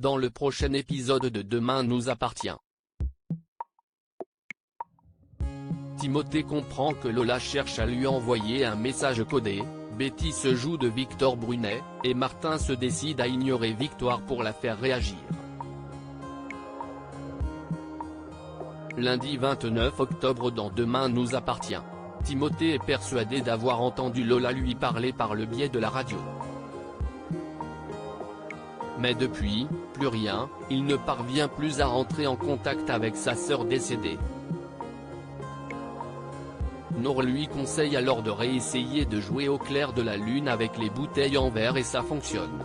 dans le prochain épisode de Demain nous appartient. Timothée comprend que Lola cherche à lui envoyer un message codé, Betty se joue de Victor Brunet, et Martin se décide à ignorer Victoire pour la faire réagir. Lundi 29 octobre dans Demain nous appartient. Timothée est persuadé d'avoir entendu Lola lui parler par le biais de la radio. Mais depuis, plus rien, il ne parvient plus à rentrer en contact avec sa sœur décédée. Nour lui conseille alors de réessayer de jouer au clair de la lune avec les bouteilles en verre et ça fonctionne.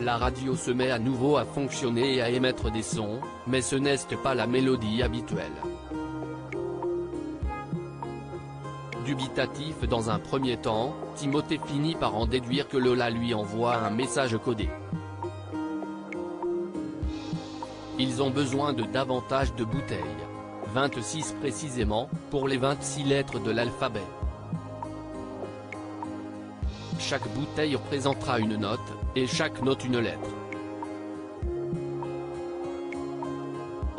La radio se met à nouveau à fonctionner et à émettre des sons, mais ce n'est pas la mélodie habituelle. Dubitatif dans un premier temps, Timothée finit par en déduire que Lola lui envoie un message codé. Ils ont besoin de davantage de bouteilles. 26 précisément, pour les 26 lettres de l'alphabet. Chaque bouteille représentera une note, et chaque note une lettre.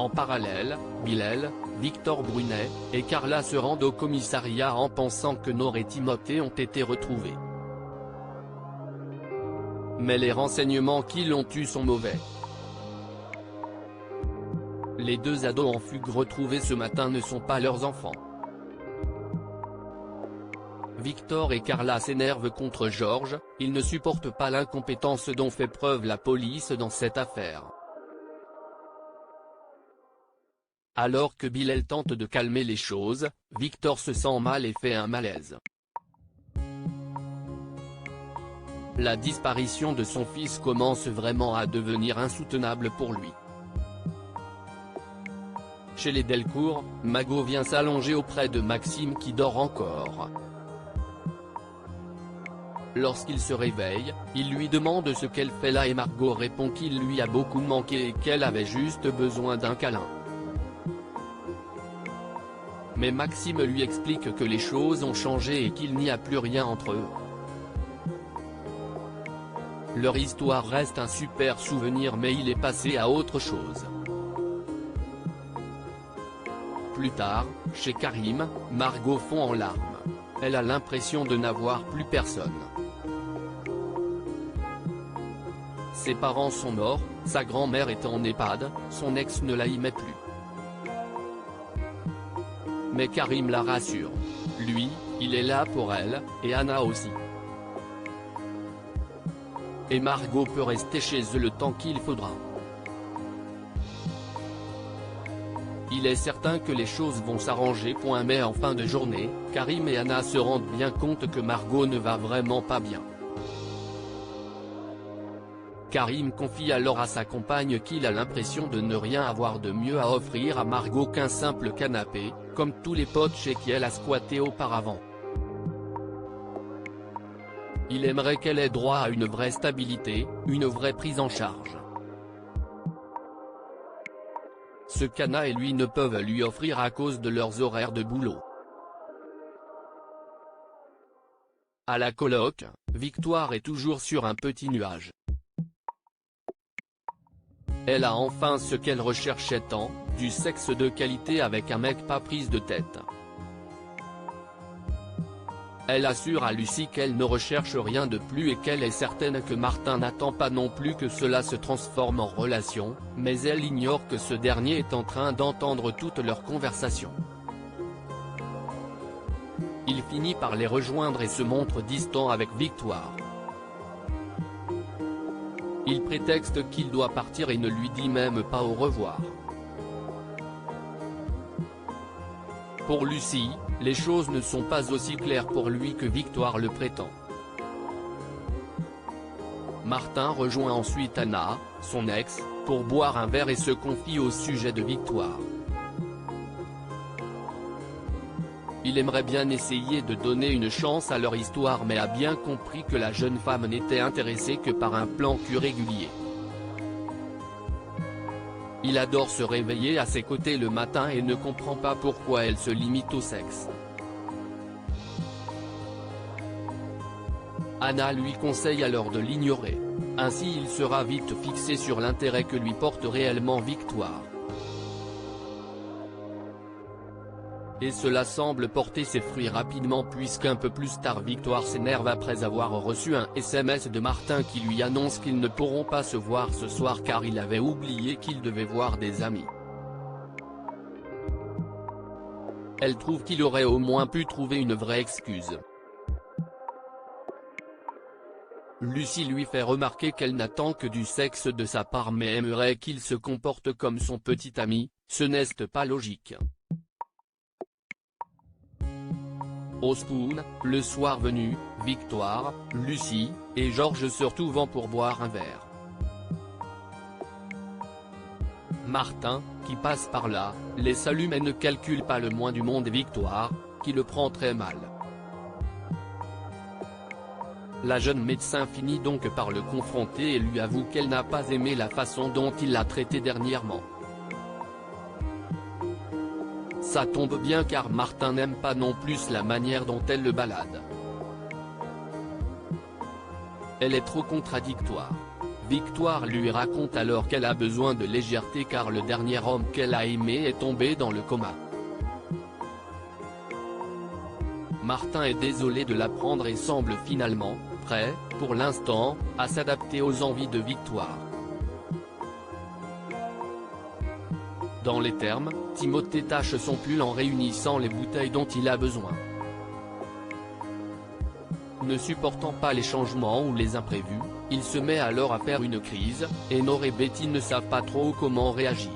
En parallèle, Bilal, Victor Brunet, et Carla se rendent au commissariat en pensant que Nour et Timothée ont été retrouvés. Mais les renseignements qu'ils ont eus sont mauvais. Les deux ados en fugue retrouvés ce matin ne sont pas leurs enfants. Victor et Carla s'énervent contre Georges, ils ne supportent pas l'incompétence dont fait preuve la police dans cette affaire. Alors que Bilal tente de calmer les choses, Victor se sent mal et fait un malaise. La disparition de son fils commence vraiment à devenir insoutenable pour lui. Chez les Delcourt, Margot vient s'allonger auprès de Maxime qui dort encore. Lorsqu'il se réveille, il lui demande ce qu'elle fait là et Margot répond qu'il lui a beaucoup manqué et qu'elle avait juste besoin d'un câlin. Mais Maxime lui explique que les choses ont changé et qu'il n'y a plus rien entre eux. Leur histoire reste un super souvenir mais il est passé à autre chose. Plus tard, chez Karim, Margot fond en larmes. Elle a l'impression de n'avoir plus personne. Ses parents sont morts, sa grand-mère est en EHPAD, son ex ne la y met plus. Mais Karim la rassure. Lui, il est là pour elle, et Anna aussi. Et Margot peut rester chez eux le temps qu'il faudra. Il est certain que les choses vont s'arranger. Mais en fin de journée, Karim et Anna se rendent bien compte que Margot ne va vraiment pas bien. Karim confie alors à sa compagne qu'il a l'impression de ne rien avoir de mieux à offrir à Margot qu'un simple canapé, comme tous les potes chez qui elle a squatté auparavant. Il aimerait qu'elle ait droit à une vraie stabilité, une vraie prise en charge. Ce qu'Anna et lui ne peuvent lui offrir à cause de leurs horaires de boulot. À la coloc, Victoire est toujours sur un petit nuage. Elle a enfin ce qu'elle recherchait tant, du sexe de qualité avec un mec pas prise de tête. Elle assure à Lucie qu'elle ne recherche rien de plus et qu'elle est certaine que Martin n'attend pas non plus que cela se transforme en relation, mais elle ignore que ce dernier est en train d'entendre toutes leurs conversations. Il finit par les rejoindre et se montre distant avec Victoire. Il prétexte qu'il doit partir et ne lui dit même pas au revoir. Pour Lucie, les choses ne sont pas aussi claires pour lui que Victoire le prétend. Martin rejoint ensuite Anna, son ex, pour boire un verre et se confie au sujet de Victoire. Il aimerait bien essayer de donner une chance à leur histoire mais a bien compris que la jeune femme n'était intéressée que par un plan cul régulier. Il adore se réveiller à ses côtés le matin et ne comprend pas pourquoi elle se limite au sexe. Anna lui conseille alors de l'ignorer. Ainsi il sera vite fixé sur l'intérêt que lui porte réellement Victoire. Et cela semble porter ses fruits rapidement puisqu'un peu plus tard Victoire s'énerve après avoir reçu un SMS de Martin qui lui annonce qu'ils ne pourront pas se voir ce soir car il avait oublié qu'il devait voir des amis. Elle trouve qu'il aurait au moins pu trouver une vraie excuse. Lucie lui fait remarquer qu'elle n'attend que du sexe de sa part mais aimerait qu'il se comporte comme son petit ami, ce n'est pas logique. Au Spoon, le soir venu, Victoire, Lucie, et Georges se retrouvent pour boire un verre. Martin, qui passe par là, les salue mais ne calcule pas le moins du monde Victoire, qui le prend très mal. La jeune médecin finit donc par le confronter et lui avoue qu'elle n'a pas aimé la façon dont il l'a traité dernièrement. Ça tombe bien car Martin n'aime pas non plus la manière dont elle le balade. Elle est trop contradictoire. Victoire lui raconte alors qu'elle a besoin de légèreté car le dernier homme qu'elle a aimé est tombé dans le coma. Martin est désolé de l'apprendre et semble finalement, prêt, pour l'instant, à s'adapter aux envies de Victoire. Dans les termes, Timothée tâche son pull en réunissant les bouteilles dont il a besoin. Ne supportant pas les changements ou les imprévus, il se met alors à faire une crise, et Nord et Betty ne savent pas trop comment réagir.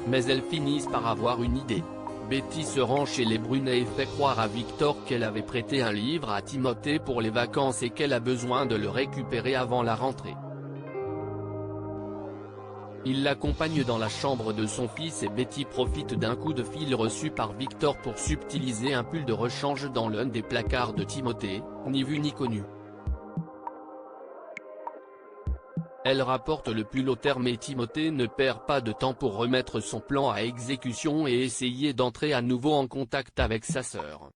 Mais elles finissent par avoir une idée. Betty se rend chez les Brunet et fait croire à Victor qu'elle avait prêté un livre à Timothée pour les vacances et qu'elle a besoin de le récupérer avant la rentrée. Il l'accompagne dans la chambre de son fils et Betty profite d'un coup de fil reçu par Victor pour subtiliser un pull de rechange dans l'un des placards de Timothée, ni vu ni connu. Elle rapporte le pull au terme et Timothée ne perd pas de temps pour remettre son plan à exécution et essayer d'entrer à nouveau en contact avec sa sœur.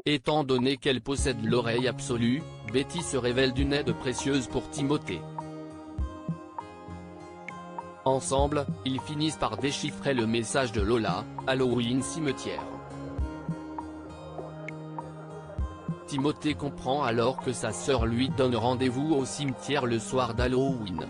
Étant donné qu'elle possède l'oreille absolue, Betty se révèle d'une aide précieuse pour Timothée. Ensemble, ils finissent par déchiffrer le message de Lola, Halloween cimetière. Timothée comprend alors que sa sœur lui donne rendez-vous au cimetière le soir d'Halloween.